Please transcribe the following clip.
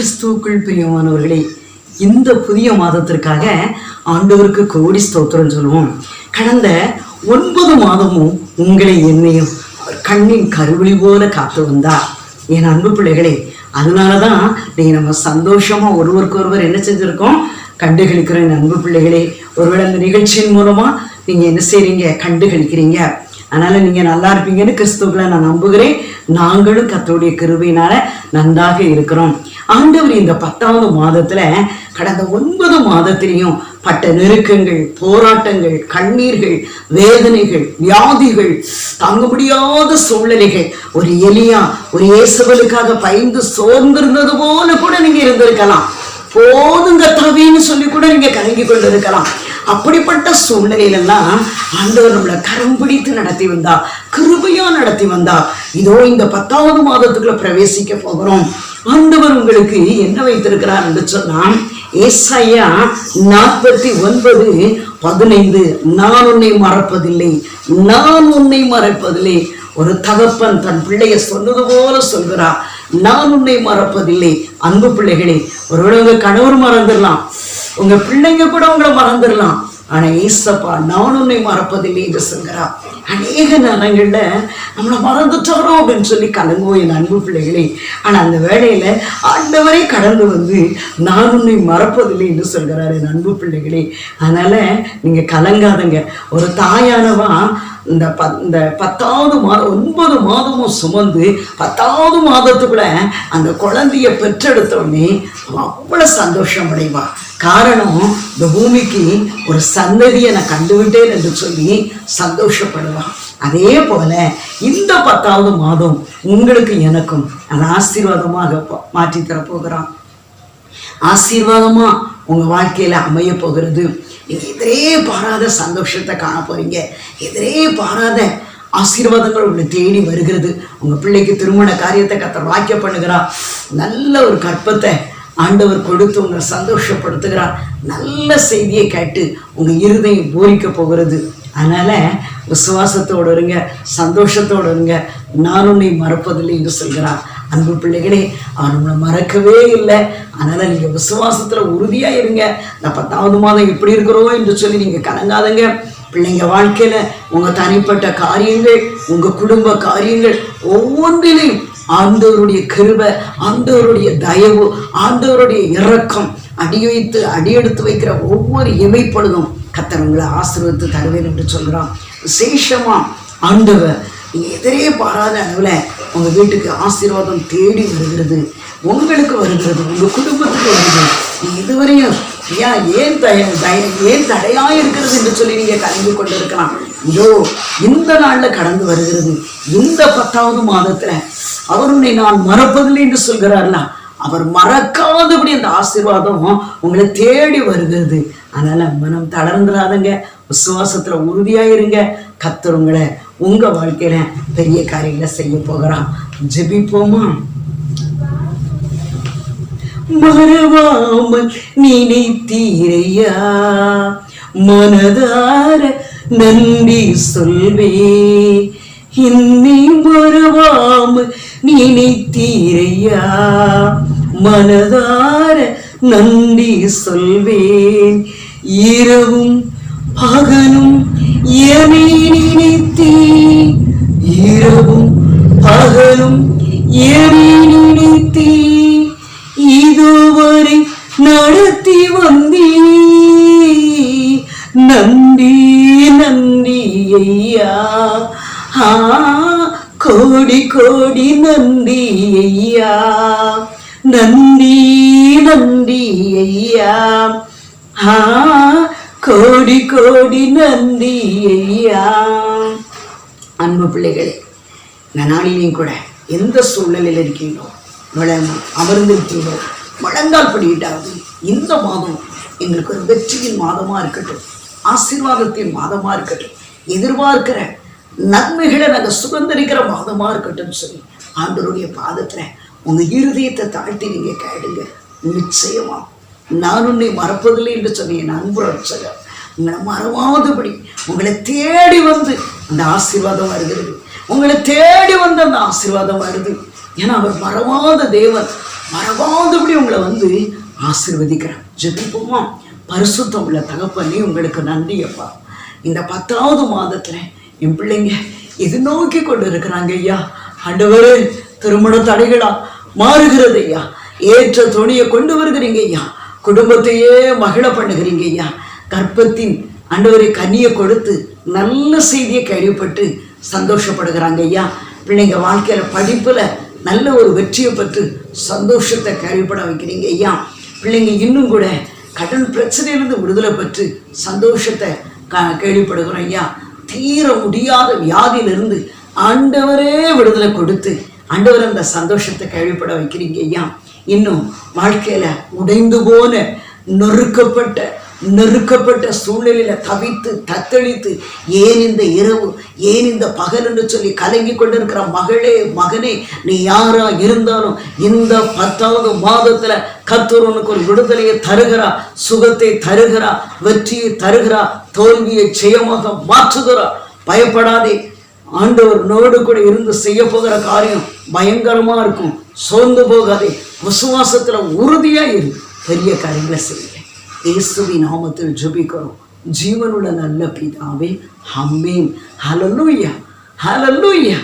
கிறிஸ்துவுக்குள் பிரியமானவர்களே, இந்த புதிய மாதத்திற்காக ஆண்டவருக்கு கோடி ஸ்தோத்திரம் சொல்லுவோம். கடந்த 9 மாதமும் உங்களை என்னையும் கண்ணின் கருவிழி போல காத்து வந்தார். என் அன்பு பிள்ளைகளே, அதனாலதான் நீங்க நம்ம சந்தோஷமா ஒருவருக்கு ஒருவர் என்ன செஞ்சிருக்கோம், கண்டுகளிக்கிற என் அன்பு பிள்ளைகளே. ஒருவேளை அந்த நிகழ்ச்சியின் மூலமா நீங்க என்ன செய்றீங்க, கண்டுகளிக்கிறீங்க. அதனால நீங்க நல்லா இருப்பீங்கன்னு கிறிஸ்துவுக்குள்ள நான் நம்புகிறேன். நாங்களும் கர்த்தருடைய கிருபையினால நன்றாக இருக்கிறோம். ஆண்டவர் இந்த 10வது மாதத்துல கடந்த 9 மாதத்திலையும் பட்ட நெருக்கங்கள், போராட்டங்கள், கண்ணீர்கள், வேதனைகள், வியாதிகள், தாங்க முடியாத சூழ்நிலைகள், ஒரு எலியா ஒரு இயேசுவுக்காக பயந்து சோர்ந்திருந்தது போல கூட நீங்க இருந்திருக்கலாம். போதுங்க தவின்னு சொல்லி கூட நீங்க கலங்கி கொண்டு இருக்கலாம். அப்படிப்பட்ட சூழ்நிலையிலெல்லாம் ஆண்டவர் நம்மளை கரம் பிடித்து நடத்தி வந்தா, கிருபையா நடத்தி வந்தா. இதோ இந்த 10வது மாதத்துக்குள்ள பிரவேசிக்க போகிறோம். ஆண்டவர் உங்களுக்கு என்ன வைத்திருக்கிறார் என்று சொன்னால், ஏசாயா 49:15, நான் உன்னை மறப்பதில்லை, நான் உன்னை மறப்பதில்லை. ஒரு தகப்பன் தன் பிள்ளைய சொன்னது போல சொல்கிறார், நான் உன்னை மறப்பதில்லை. அன்பு பிள்ளைகளே, ஒருவேளை உங்க கணவர் மறந்துடலாம், உங்க பிள்ளைங்க கூட உங்களை மறந்துடலாம். ஆனா ஏசப்பா நான் உன்னை மறப்பதில்லை என்று சொல்கிறார். அநேக நேரங்கள்ல நம்மளை மறந்துட்டாரோ அப்படின்னு சொல்லி கலங்குவோம் என் அன்பு பிள்ளைகளே. ஆனா அந்த வேளையில ஆண்டவரை கடந்து வந்து நான் உன்னை மறப்பதில்லை என்று சொல்கிறார் என் அன்பு பிள்ளைகளே. அதனால நீங்க கலங்காதங்க. ஒரு தாயானவா இந்த 10வது மாதம் 9 மாதமும் சுமந்து 10வது மாதத்துக்குள்ள அந்த குழந்தைய பெற்றெடுத்த உடனே அவ்வளவு சந்தோஷம் அடைவா. காரணம், இந்த பூமிக்கு ஒரு சந்ததியை நான் கண்டுவிட்டேன் என்று சொல்லி சந்தோஷப்படுவான். அதே போல இந்த 10வது மாதம் உங்களுக்கு எனக்கும் அந்த ஆசீர்வாதமாக மாற்றி தரப்போகிறான். ஆசீர்வாதமா உங்க வாழ்க்கையில அமைய போகிறது. நீங்க எதிரே பாராத சந்தோஷத்தை காண போறீங்க. எதிரே பாராத ஆசீர்வாதங்கள் உங்களை தேடி வருகிறது. உங்க பிள்ளைக்கு திருமண காரியத்தை கர்த்தர் வாக்கிய பண்ணுகிறார். நல்ல ஒரு கற்பத்தை ஆண்டவர் கொடுத்து உங்களை சந்தோஷப்படுத்துகிறார். நல்ல செய்தியை கேட்டு உங்க இருதயம் பூரிக்க போகிறது. அதனால விசுவாசத்தோடு இருங்க, சந்தோஷத்தோடு இருங்க. நான் உன்னை மறப்பதில்லை என்று சொல்கிறார். அன்பு பிள்ளைகளே, அவன் நம்மளை மறக்கவே இல்லை. அதனால நீங்க விசுவாசத்துல உறுதியா இருங்க. இந்த 10வது மாதம் எப்படி இருக்கிறோம் என்று சொல்லி நீங்க கலங்காதங்க. பிள்ளைங்க வாழ்க்கையில உங்க தனிப்பட்ட காரியங்கள், உங்க குடும்ப காரியங்கள் ஒவ்வொன்றிலையும் ஆண்டவருடைய கிருபை, ஆண்டவருடைய தயவு, ஆண்டவருடைய இரக்கம் அடியெடுத்து வைக்கிற ஒவ்வொரு இமைப்பொழுதும் கர்த்தர் உங்களை ஆசீர்வதித்து தருவேன் என்று சொல்கிறான். விசேஷமா ஆண்டவர் நீங்க எதிரே பாராத அளவுல உங்க வீட்டுக்கு ஆசீர்வாதம் தேடி வருகிறது, உங்களுக்கு வருகிறது, உங்க குடும்பத்துக்கு வருகிறது. நீங்க இதுவரையும் ஏன் தடையா இருக்கிறது என்று சொல்லி நீங்க கலந்து கொண்டு இருக்கலாம். இதோ இந்த நாள்ல கடந்து வருகிறது. இந்த 10வது மாதத்துல அவர் உன்னை நான் மறப்பதில்லை என்று சொல்கிறார்ல, அவர் மறக்காதபடி அந்த ஆசீர்வாதம் உங்களை தேடி வருகிறது. அதனால மனம் தளர்ந்துடாதங்க, விசுவாசத்துல உறுதியாயிருங்க. கர்த்தர் உங்களை உங்க வாழ்க்கையில பெரிய காரியங்களை செய்ய போகிறான். ஜெபிப்போமா? மறவாமல் நினைத்தீரையா, மனதார நன்றி சொல்வே. இன்னை மறவாமல் நினைத்தீரையா, மனதார நன்றி சொல்வேன். இரவும் பகலும் என்னை நினைத்தீ, இரவும் பகலும் என்னை நினைத்தீ. இதுவரை நடத்தி வந்தீ, நன்றி நன்றி ஐயா. கோடி கோடி நன்றி ஐயா, நன்றி நன்றி ஐயா. கோடி கோடி நன்றி ஐயா. அன்பு பிள்ளைகளே, இந்த நாளிலையும் கூட எந்த சூழ்நிலையில் இருக்கீங்களோ, அமர்ந்திருக்கீங்களோ, முழங்கால் படிக்கிட்டாவது இந்த மாதம் எங்களுக்கு ஒரு வெற்றியின் மாதமா இருக்கட்டும், ஆசீர்வாதத்தின் மாதமா இருக்கட்டும், எதிர்பார்க்கிற நன்மைகளை நாங்கள் சுதந்திரிக்கிற மாதமா இருக்கட்டும் சொல்லி ஆண்டவருடைய பாதத்துல உங்க இருதயத்தை தாழ்த்தி நீங்க கேடுங்க. நிச்சயமா நான் உன்னை மறப்பதில்லை என்று சொன்ன என் அன்பு ரட்சகர் உங்களை மறவாதபடி உங்களை தேடி வந்து அந்த ஆசீர்வாதம் வருகிறது. உங்களை தேடி வந்து அந்த ஆசீர்வாதம் வருது. ஏன்னா அவர் மறவாத தேவன், மறவாதபடி உங்களை வந்து ஆசீர்வதிக்கிறேன். ஜெபிப்போமா? பரிசுத்தம் உள்ள தகப்பனே, உங்களுக்கு நன்றி அப்பா. இந்த 10வது மாதத்துல என் பிள்ளைங்க இது நோக்கி கொண்டு இருக்கிறாங்க ஐயா. ஆண்டவரே, திருமண தடைகளா மாறுகிறது ஐயா. ஏற்ற துணியை கொண்டு வருகிறீங்க ஐயா. குடும்பத்தையே மகிழ பண்ணுகிறீங்க ஐயா. கர்ப்பத்தின் ஆண்டவரை கனியை கொடுத்து நல்ல செய்தியை கேள்விப்பட்டு சந்தோஷப்படுகிறாங்க ஐயா. பிள்ளைங்க வாழ்க்கையில படிப்புல நல்ல ஒரு வெற்றியை பெற்று சந்தோஷத்தை கேள்விப்பட வைக்கிறீங்க ஐயா. பிள்ளைங்க இன்னும் கூட கடன் பிரச்சனையிலிருந்து விடுதலை பெற்று சந்தோஷத்தை கேள்விப்படுகிறோம் ஐயா. தீர முடியாத வியாதியிலிருந்து ஆண்டவரே விடுதலை கொடுத்து ஆண்டவர் அந்த சந்தோஷத்தை கேள்விப்பட வைக்கிறீங்க ஐயா. இன்னும் வாழ்க்கையில உடைந்து போன நெருக்கப்பட்ட சூழ்நிலையில தவித்து தத்தளித்து ஏன் இந்த இரவு, ஏன் இந்த பகல் என்று சொல்லி கலங்கி கொண்டிருக்கிற மகளே, மகனே, நீ யாரா இருந்தாலும் இந்த 10வது மாதத்துல கர்த்தர் உனக்கு ஒரு விடுதலையை தருகிறா, சுகத்தை தருகிறா, வெற்றியை தருகிறா, தோல்வியை ஜெயமாக மாற்றுகிறா. பயப்படாதே. ஆண்டவர் நோடு கூட இருந்து செய்ய போகிற காரியம் பயங்கரமா இருக்கும். சோர்ந்து போகாதே. விசுவாசத்துல உறுதியா இரு. பெரிய காரியங்களை செய்ய இயேசுவின் நாமத்தில் ஜெபிக்கிறோம் ஜீவனுள்ள நல்ல பிதாவே. ஆமென். ஹல்லேலூயா, ஹல்லேலூயா.